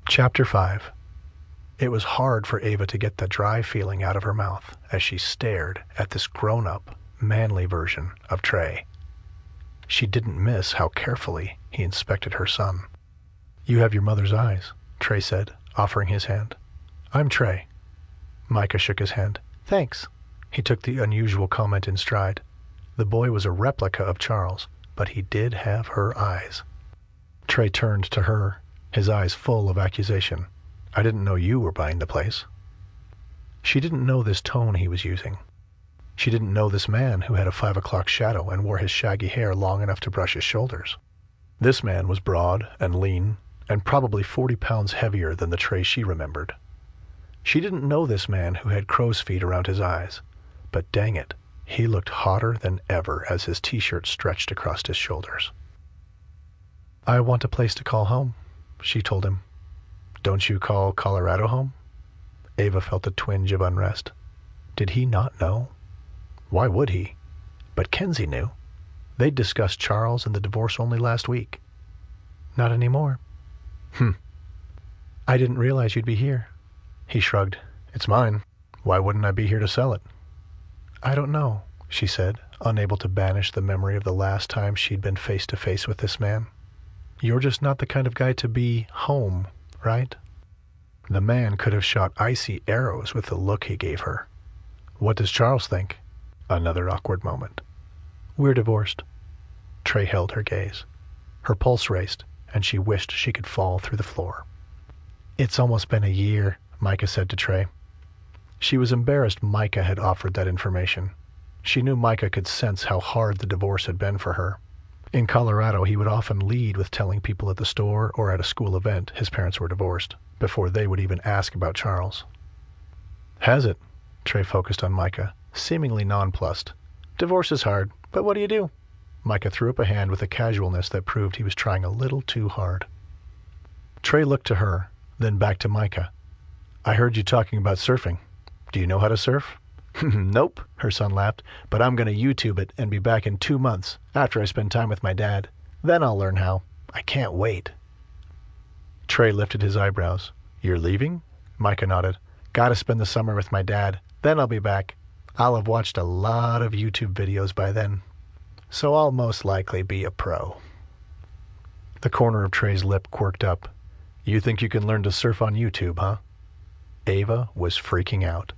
Chapter 5. It was hard for Ava to get the dry feeling out of her mouth as she stared at this grown-up, manly version of Trey. She didn't miss how carefully he inspected her son. "You have your mother's eyes," Trey said, offering his hand. "I'm Trey." Micah shook his hand. "Thanks." He took the unusual comment in stride. The boy was a replica of Charles, but he did have her eyes. Trey turned to her, his eyes full of accusation. "I didn't know you were buying the place." She didn't know this tone he was using. She didn't know this man who had a 5 o'clock shadow and wore his shaggy hair long enough to brush his shoulders. This man was broad and lean, and probably 40 pounds heavier than the Trey she remembered. She didn't know this man who had crow's feet around his eyes, but dang it, he looked hotter than ever as his t-shirt stretched across his shoulders. "I want a place to call home," she told him. "Don't you call Colorado home?" Ava felt a twinge of unrest. Did he not know? Why would he? But Kenzie knew. They'd discussed Charles and the divorce only last week. "Not anymore." "I didn't realize you'd be here." He shrugged. "It's mine. Why wouldn't I be here to sell it?" "I don't know," she said, unable to banish the memory of the last time she'd been face to face with this man. "You're just not the kind of guy to be home, right?" The man could have shot icy arrows with the look he gave her. "What does Charles think?" Another awkward moment. "We're divorced." Trey held her gaze. Her pulse raced, and she wished she could fall through the floor. "It's almost been a year," Micah said to Trey. She was embarrassed Micah had offered that information. She knew Micah could sense how hard the divorce had been for her. In Colorado, he would often lead with telling people at the store or at a school event his parents were divorced, before they would even ask about Charles. "Has it?" Trey focused on Micah, seemingly nonplussed. "Divorce is hard, but what do you do?" Micah threw up a hand with a casualness that proved he was trying a little too hard. Trey looked to her, then back to Micah. "I heard you talking about surfing. Do you know how to surf?" "Nope," her son laughed, "but I'm going to YouTube it and be back in 2 months, after I spend time with my dad. Then I'll learn how. I can't wait." Trey lifted his eyebrows. "You're leaving?" Micah nodded. "Gotta spend the summer with my dad. Then I'll be back. I'll have watched a lot of YouTube videos by then. So I'll most likely be a pro." The corner of Trey's lip quirked up. "You think you can learn to surf on YouTube, huh?" Ava was freaking out.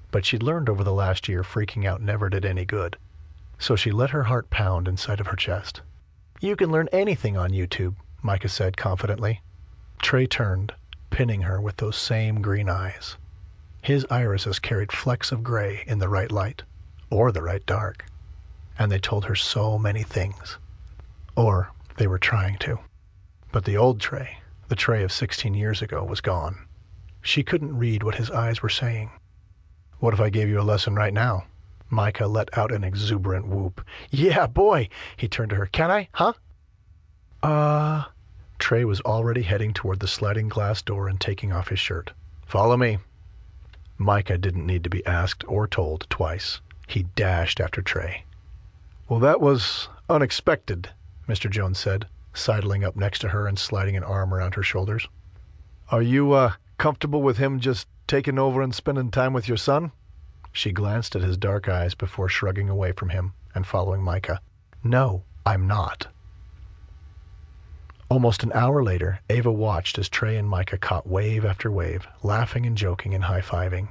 But she'd learned over the last year freaking out never did any good. So she let her heart pound inside of her chest. "You can learn anything on YouTube," Micah said confidently. Trey turned, pinning her with those same green eyes. His irises carried flecks of gray in the right light, or the right dark. And they told her so many things. Or they were trying to. But the old Trey, the Trey of 16 years ago, was gone. She couldn't read what his eyes were saying. "What if I gave you a lesson right now?" Micah let out an exuberant whoop. "Yeah, boy!" He turned to her. "Can I? Huh?" Trey was already heading toward the sliding glass door and taking off his shirt. "Follow me." Micah didn't need to be asked or told twice. He dashed after Trey. "Well, that was unexpected," Mr. Jones said, sidling up next to her and sliding an arm around her shoulders. "Are you, comfortable with him just taking over and spending time with your son?" She glanced at his dark eyes before shrugging away from him and following Micah. "No, I'm not." Almost an hour later, Ava watched as Trey and Micah caught wave after wave, laughing and joking and high-fiving.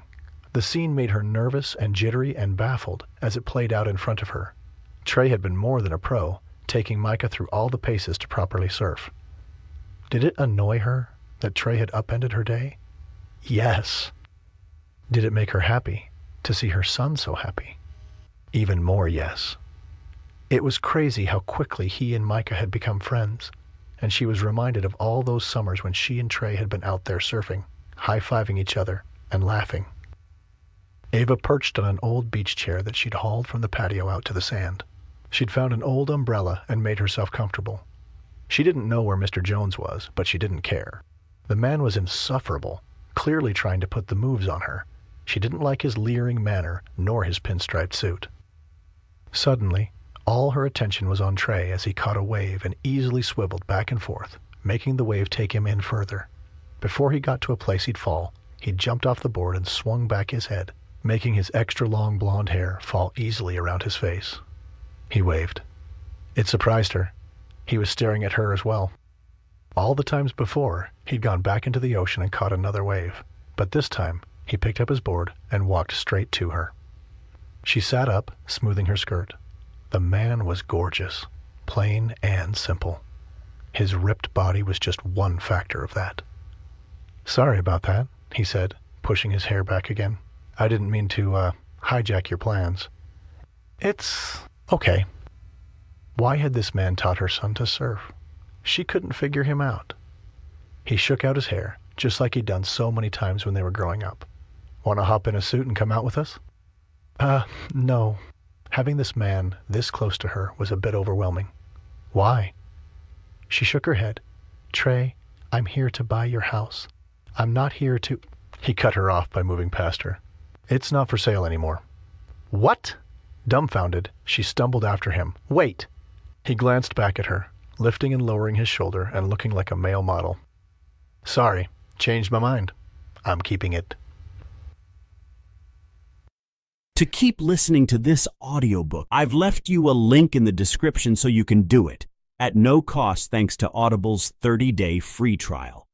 The scene made her nervous and jittery and baffled as it played out in front of her. Trey had been more than a pro, taking Micah through all the paces to properly surf. Did it annoy her that Trey had upended her day? Yes. Did it make her happy to see her son so happy? Even more yes. It was crazy how quickly he and Micah had become friends, and she was reminded of all those summers when she and Trey had been out there surfing, high-fiving each other, and laughing. Ava perched on an old beach chair that she'd hauled from the patio out to the sand. She'd found an old umbrella and made herself comfortable. She didn't know where Mr. Jones was, but she didn't care. The man was insufferable, clearly trying to put the moves on her. She didn't like his leering manner, nor his pinstriped suit. Suddenly, all her attention was on Trey as he caught a wave and easily swiveled back and forth, making the wave take him in further. Before he got to a place he'd fall, he jumped off the board and swung back his head, making his extra-long blonde hair fall easily around his face. He waved. It surprised her. He was staring at her as well. All the times before, he'd gone back into the ocean and caught another wave, but this time, he picked up his board and walked straight to her. She sat up, smoothing her skirt. The man was gorgeous, plain and simple. His ripped body was just one factor of that. "Sorry about that," he said, pushing his hair back again. "I didn't mean to, hijack your plans." "It's okay." Why had this man taught her son to surf? She couldn't figure him out. He shook out his hair, just like he'd done so many times when they were growing up. "Want to hop in a suit and come out with us?" No. Having this man this close to her was a bit overwhelming. "Why?" She shook her head. "Trey, I'm here to buy your house. I'm not here to—" He cut her off by moving past her. "It's not for sale anymore." "What?" Dumbfounded, she stumbled after him. "Wait!" He glanced back at her, lifting and lowering his shoulder and looking like a male model. "Sorry, changed my mind. I'm keeping it." To keep listening to this audiobook, I've left you a link in the description so you can do it, at no cost thanks to Audible's 30-day free trial.